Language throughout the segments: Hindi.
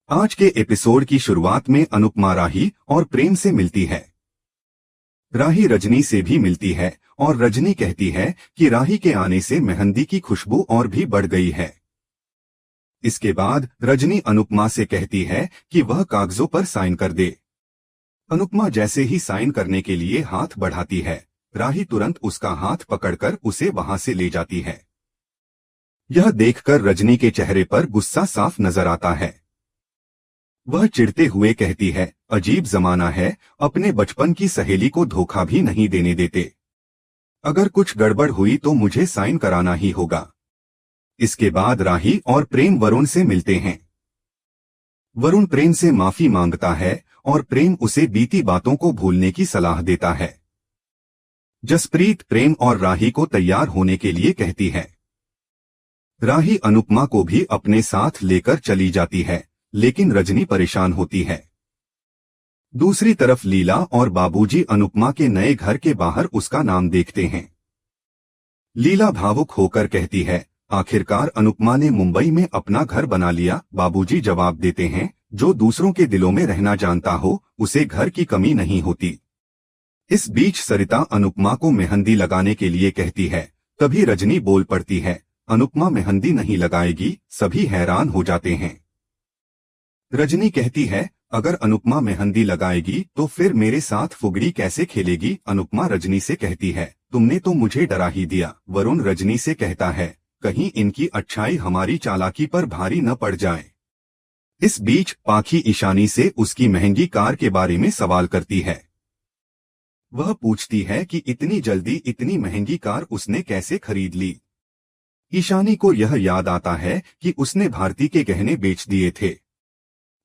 आज के एपिसोड की शुरुआत में अनुपमा राही और प्रेम से मिलती है। राही रजनी से भी मिलती है और रजनी कहती है कि राही के आने से मेहंदी की खुशबू और भी बढ़ गई है। इसके बाद रजनी अनुपमा से कहती है कि वह कागजों पर साइन कर दे। अनुपमा जैसे ही साइन करने के लिए हाथ बढ़ाती है, राही तुरंत उसका हाथ पकड़कर उसे वहां से ले जाती है। यह देखकर रजनी के चेहरे पर गुस्सा साफ नजर आता है। वह चिढ़ते हुए कहती है, अजीब जमाना है, अपने बचपन की सहेली को धोखा भी नहीं देने देते। अगर कुछ गड़बड़ हुई तो मुझे साइन कराना ही होगा। इसके बाद राही और प्रेम वरुण से मिलते हैं। वरुण प्रेम से माफी मांगता है और प्रेम उसे बीती बातों को भूलने की सलाह देता है। जसप्रीत प्रेम और राही को तैयार होने के लिए कहती है। राही अनुपमा को भी अपने साथ लेकर चली जाती है, लेकिन रजनी परेशान होती है। दूसरी तरफ लीला और बाबूजी अनुपमा के नए घर के बाहर उसका नाम देखते हैं। लीला भावुक होकर कहती है, आखिरकार अनुपमा ने मुंबई में अपना घर बना लिया। बाबूजी जवाब देते हैं, जो दूसरों के दिलों में रहना जानता हो उसे घर की कमी नहीं होती। इस बीच सरिता अनुपमा को मेहंदी लगाने के लिए कहती है। तभी रजनी बोल पड़ती है, अनुपमा मेहंदी नहीं लगाएगी। सभी हैरान हो जाते हैं। रजनी कहती है, अगर अनुपमा मेहंदी लगाएगी तो फिर मेरे साथ फुगड़ी कैसे खेलेगी। अनुपमा रजनी से कहती है, तुमने तो मुझे डरा ही दिया। वरुण रजनी से कहता है, कहीं इनकी अच्छाई हमारी चालाकी पर भारी न पड़ जाए। इस बीच पाखी ईशानी से उसकी महंगी कार के बारे में सवाल करती है। वह पूछती है कि इतनी जल्दी इतनी महंगी कार उसने कैसे खरीद ली। ईशानी को यह याद आता है कि उसने भारती के गहने बेच दिए थे।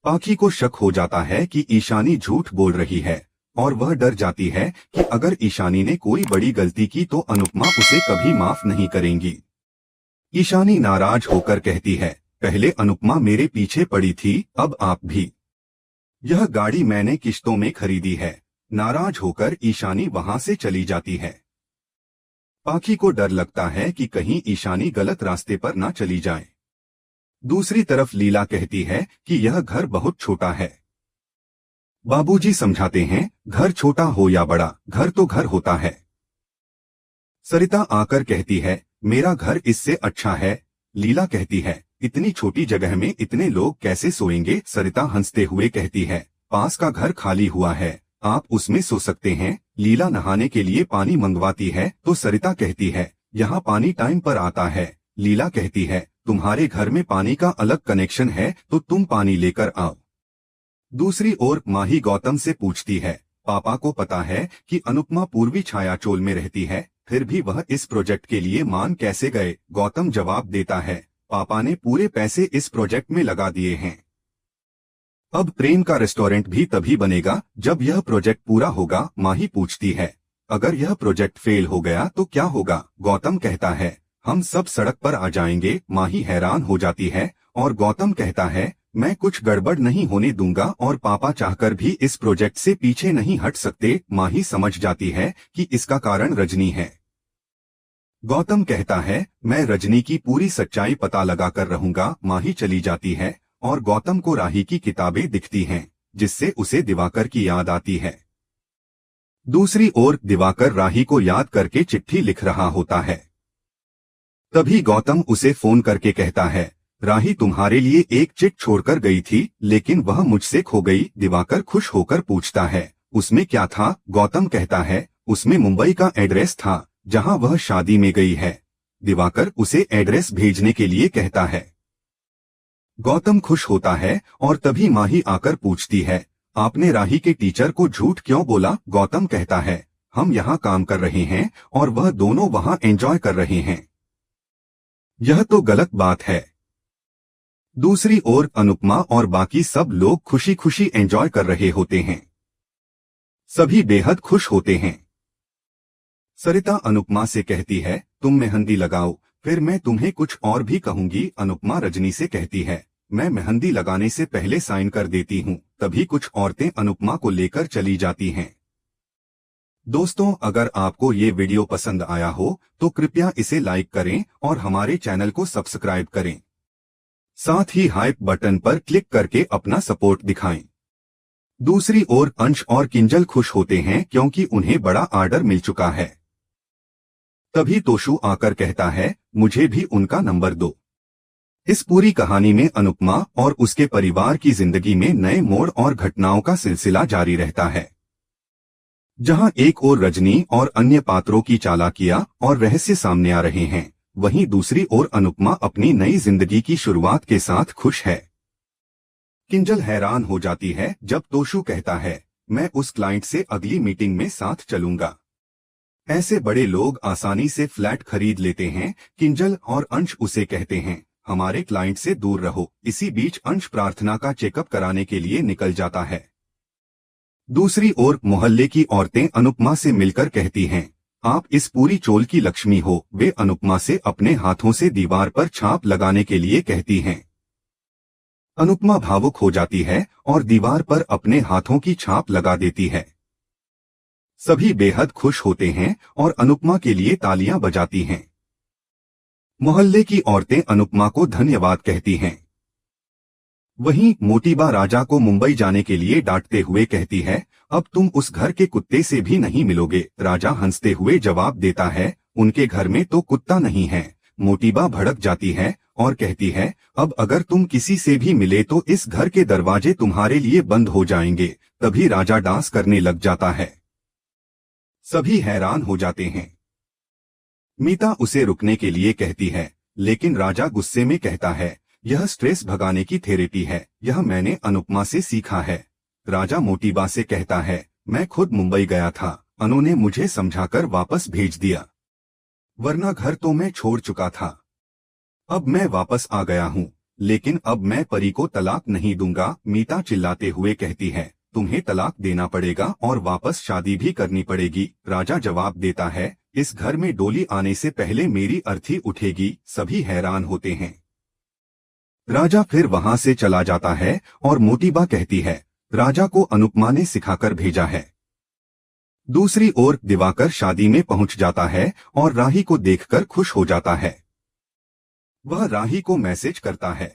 पाखी को शक हो जाता है कि ईशानी झूठ बोल रही है और वह डर जाती है कि अगर ईशानी ने कोई बड़ी गलती की तो अनुपमा उसे कभी माफ नहीं करेंगी। ईशानी नाराज होकर कहती है, पहले अनुपमा मेरे पीछे पड़ी थी, अब आप भी। यह गाड़ी मैंने किश्तों में खरीदी है। नाराज होकर ईशानी वहां से चली जाती है। पाखी को डर लगता है कि कहीं ईशानी गलत रास्ते पर ना चली जाए। दूसरी तरफ लीला कहती है कि यह घर बहुत छोटा है। बाबूजी समझाते हैं, घर छोटा हो या बड़ा, घर तो घर होता है। सरिता आकर कहती है, मेरा घर इससे अच्छा है। लीला कहती है, इतनी छोटी जगह में इतने लोग कैसे सोएंगे। सरिता हंसते हुए कहती है, पास का घर खाली हुआ है, आप उसमें सो सकते हैं। लीला नहाने के लिए पानी मंगवाती है तो सरिता कहती है, यहाँ पानी टाइम पर आता है। लीला कहती है, तुम्हारे घर में पानी का अलग कनेक्शन है तो तुम पानी लेकर आओ। दूसरी ओर माही गौतम से पूछती है, पापा को पता है कि अनुपमा पूर्वी छायाचोल में रहती है, फिर भी वह इस प्रोजेक्ट के लिए मान कैसे गए। गौतम जवाब देता है, पापा ने पूरे पैसे इस प्रोजेक्ट में लगा दिए हैं। अब प्रेम का रेस्टोरेंट भी तभी बनेगा जब यह प्रोजेक्ट पूरा होगा। माही पूछती है, अगर यह प्रोजेक्ट फेल हो गया तो क्या होगा। गौतम कहता है, हम सब सड़क पर आ जाएंगे। माही हैरान हो जाती है और गौतम कहता है, मैं कुछ गड़बड़ नहीं होने दूंगा और पापा चाहकर भी इस प्रोजेक्ट से पीछे नहीं हट सकते। माही समझ जाती है कि इसका कारण रजनी है। गौतम कहता है, मैं रजनी की पूरी सच्चाई पता लगाकर रहूंगा। माही चली जाती है और गौतम को राही की किताबें दिखती हैं, जिससे उसे दिवाकर की याद आती है। दूसरी ओर दिवाकर राही को याद करके चिट्ठी लिख रहा होता है। तभी गौतम उसे फोन करके कहता है, राही तुम्हारे लिए एक चिट छोड़कर गई थी, लेकिन वह मुझसे खो गई। दिवाकर खुश होकर पूछता है, उसमें क्या था। गौतम कहता है, उसमें मुंबई का एड्रेस था जहां वह शादी में गई है। दिवाकर उसे एड्रेस भेजने के लिए कहता है। गौतम खुश होता है और तभी माही आकर पूछती है, आपने राही के टीचर को झूठ क्यों बोला। गौतम कहता है, हम यहाँ काम कर रहे हैं और वह दोनों वहाँ एंजॉय कर रहे हैं, यह तो गलत बात है। दूसरी ओर अनुपमा और बाकी सब लोग खुशी खुशी एंजॉय कर रहे होते हैं। सभी बेहद खुश होते हैं। सरिता अनुपमा से कहती है, तुम मेहंदी लगाओ, फिर मैं तुम्हें कुछ और भी कहूंगी। अनुपमा रजनी से कहती है, मैं मेहंदी लगाने से पहले साइन कर देती हूँ। तभी कुछ औरतें अनुपमा को लेकर चली जाती हैं। दोस्तों, अगर आपको ये वीडियो पसंद आया हो तो कृपया इसे लाइक करें और हमारे चैनल को सब्सक्राइब करें। साथ ही हाइप बटन पर क्लिक करके अपना सपोर्ट दिखाएं। दूसरी ओर अंश और किंजल खुश होते हैं क्योंकि उन्हें बड़ा ऑर्डर मिल चुका है। तभी तोशु आकर कहता है, मुझे भी उनका नंबर दो। इस पूरी कहानी में अनुपमा और उसके परिवार की जिंदगी में नए मोड़ और घटनाओं का सिलसिला जारी रहता है, जहां एक ओर रजनी और अन्य पात्रों की चालाकियां और रहस्य सामने आ रहे हैं, वहीं दूसरी ओर अनुपमा अपनी नई जिंदगी की शुरुआत के साथ खुश है। किंजल हैरान हो जाती है जब तोशु कहता है, मैं उस क्लाइंट से अगली मीटिंग में साथ चलूंगा। ऐसे बड़े लोग आसानी से फ्लैट खरीद लेते हैं। किंजल और अंश उसे कहते हैं, हमारे क्लाइंट से दूर रहो। इसी बीच अंश प्रार्थना का चेकअप कराने के लिए निकल जाता है। दूसरी ओर मोहल्ले की औरतें अनुपमा से मिलकर कहती हैं, आप इस पूरी चोल की लक्ष्मी हो। वे अनुपमा से अपने हाथों से दीवार पर छाप लगाने के लिए कहती हैं। अनुपमा भावुक हो जाती है और दीवार पर अपने हाथों की छाप लगा देती है। सभी बेहद खुश होते हैं और अनुपमा के लिए तालियां बजाती हैं। मोहल्ले की औरतें अनुपमा को धन्यवाद कहती हैं। वहीं मोटीबा राजा को मुंबई जाने के लिए डांटते हुए कहती है, अब तुम उस घर के कुत्ते से भी नहीं मिलोगे। राजा हंसते हुए जवाब देता है, उनके घर में तो कुत्ता नहीं है। मोटीबा भड़क जाती है और कहती है, अब अगर तुम किसी से भी मिले तो इस घर के दरवाजे तुम्हारे लिए बंद हो जाएंगे। तभी राजा डांस करने लग जाता है। सभी हैरान हो जाते हैं। मीता उसे रुकने के लिए कहती है, लेकिन राजा गुस्से में कहता है, यह स्ट्रेस भगाने की थेरेपी है। यह मैंने अनुपमा से सीखा है। राजा मोटीबा से कहता है, मैं खुद मुंबई गया था, उन्होंने मुझे समझाकर वापस भेज दिया, वरना घर तो मैं छोड़ चुका था। अब मैं वापस आ गया हूँ, लेकिन अब मैं परी को तलाक नहीं दूंगा। मीता चिल्लाते हुए कहती है, तुम्हें तलाक देना पड़ेगा और वापस शादी भी करनी पड़ेगी। राजा जवाब देता है, इस घर में डोली आने से पहले मेरी अर्थी उठेगी। सभी हैरान होते हैं। राजा फिर वहां से चला जाता है और मोटीबा कहती है, राजा को अनुपमा ने सिखाकर भेजा है। दूसरी ओर दिवाकर शादी में पहुंच जाता है और राही को देखकर खुश हो जाता है। वह राही को मैसेज करता है।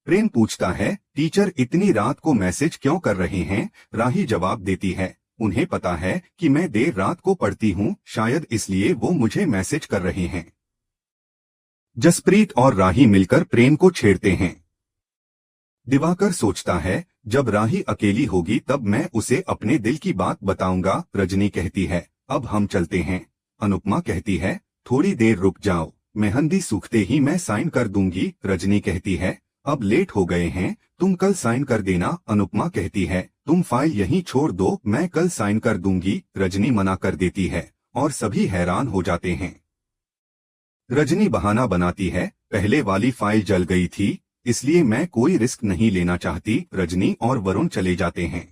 प्रेम पूछता है, टीचर इतनी रात को मैसेज क्यों कर रहे हैं? राही जवाब देती है, उन्हें पता है कि मैं देर रात को पढ़ती हूँ, शायद इसलिए वो मुझे मैसेज कर रहे हैं। जसप्रीत और राही मिलकर प्रेम को छेड़ते हैं। दिवाकर सोचता है, जब राही अकेली होगी तब मैं उसे अपने दिल की बात बताऊंगा। रजनी कहती है, अब हम चलते हैं। अनुपमा कहती है, थोड़ी देर रुक जाओ, मेहंदी सूखते ही मैं साइन कर दूंगी। रजनी कहती है, अब लेट हो गए हैं, तुम कल साइन कर देना। अनुपमा कहती है, तुम फाइल यहीं छोड़ दो, मैं कल साइन कर दूंगी। रजनी मना कर देती है और सभी हैरान हो जाते हैं। रजनी बहाना बनाती है, पहले वाली फाइल जल गई थी, इसलिए मैं कोई रिस्क नहीं लेना चाहती। रजनी और वरुण चले जाते हैं।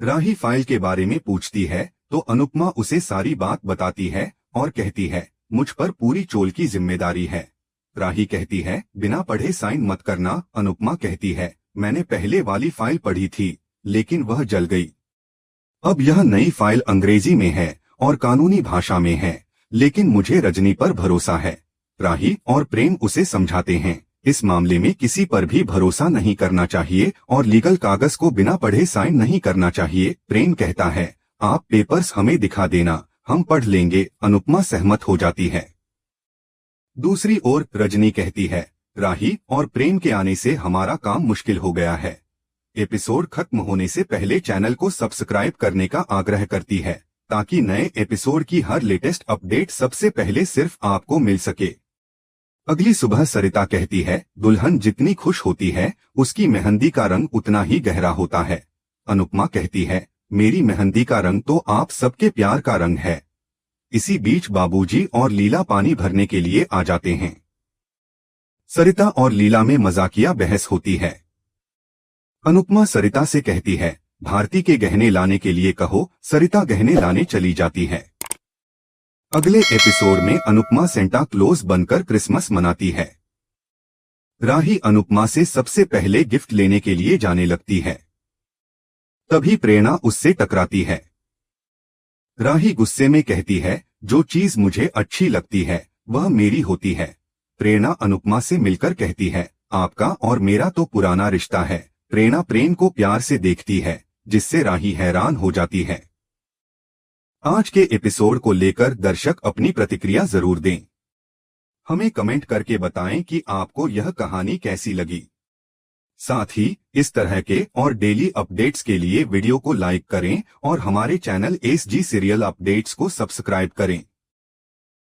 राही फाइल के बारे में पूछती है तो अनुपमा उसे सारी बात बताती है और कहती है, मुझ पर पूरी चोल की जिम्मेदारी है। राही कहती है, बिना पढ़े साइन मत करना। अनुपमा कहती है, मैंने पहले वाली फाइल पढ़ी थी, लेकिन वह जल गई। अब यह नई फाइल अंग्रेजी में है और कानूनी भाषा में है, लेकिन मुझे रजनी पर भरोसा है। राही और प्रेम उसे समझाते हैं, इस मामले में किसी पर भी भरोसा नहीं करना चाहिए और लीगल कागज को बिना पढ़े साइन नहीं करना चाहिए। प्रेम कहता है, आप पेपर्स हमें दिखा देना, हम पढ़ लेंगे। अनुपमा सहमत हो जाती है। दूसरी ओर रजनी कहती है, राही और प्रेम के आने से हमारा काम मुश्किल हो गया है। एपिसोड खत्म होने से पहले चैनल को सब्सक्राइब करने का आग्रह करती है, ताकि नए एपिसोड की हर लेटेस्ट अपडेट सबसे पहले सिर्फ आपको मिल सके। अगली सुबह सरिता कहती है, दुल्हन जितनी खुश होती है उसकी मेहंदी का रंग उतना ही गहरा होता है। अनुपमा कहती है, मेरी मेहंदी का रंग तो आप सबके प्यार का रंग है। इसी बीच बाबूजी और लीला पानी भरने के लिए आ जाते हैं। सरिता और लीला में मजाकिया बहस होती है। अनुपमा सरिता से कहती है, भारती के गहने लाने के लिए कहो। सरिता गहने लाने चली जाती है। अगले एपिसोड में अनुपमा सेंटा क्लॉज बनकर क्रिसमस मनाती है। राही अनुपमा से सबसे पहले गिफ्ट लेने के लिए जाने लगती है। तभी प्रेरणा उससे टकराती है। राही गुस्से में कहती है, जो चीज मुझे अच्छी लगती है वह मेरी होती है। प्रेरणा अनुपमा से मिलकर कहती है, आपका और मेरा तो पुराना रिश्ता है। प्रेरणा प्रेम को प्यार से देखती है, जिससे राही हैरान हो जाती है। आज के एपिसोड को लेकर दर्शक अपनी प्रतिक्रिया जरूर दें। हमें कमेंट करके बताएं कि आपको यह कहानी कैसी लगी। साथ ही इस तरह के और डेली अपडेट्स के लिए वीडियो को लाइक करें और हमारे चैनल SG सीरियल अपडेट्स को सब्सक्राइब करें।